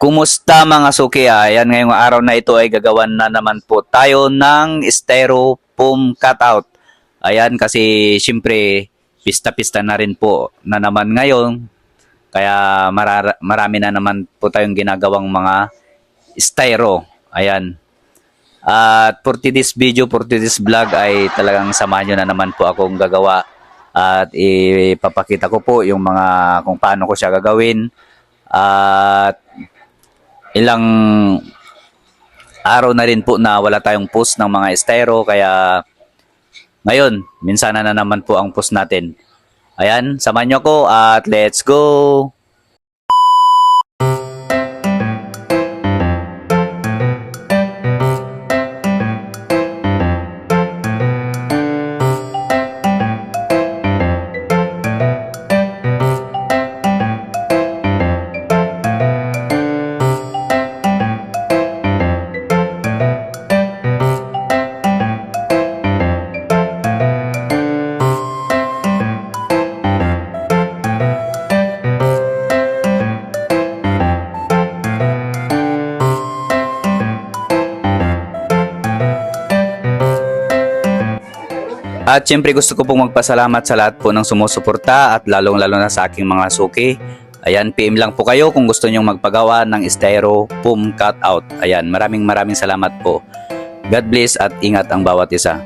Kumusta mga suki? Ayan, ngayong araw na ito ay gagawan na naman po tayo ng styrofoam cutout. Ayan, kasi syempre pista-pista na rin po na naman ngayon. Kaya marami na naman po tayong ginagawang mga styro. Ayan. At for today's video, for today's vlog ay talagang samahan nyo na naman po akong gagawa. At ipapakita ko po yung mga kung paano ko siya gagawin. At ilang araw na rin po na wala tayong post ng mga styro, kaya ngayon, minsan na naman po ang post natin. Ayan, samahan nyo ko at let's go! At syempre gusto ko pong magpasalamat sa lahat po ng sumusuporta at lalong-lalo na sa aking mga suki. Ayan, PM lang po kayo kung gusto nyong magpagawa ng styrofoam cutout. Ayan, maraming salamat po. God bless at ingat ang bawat isa.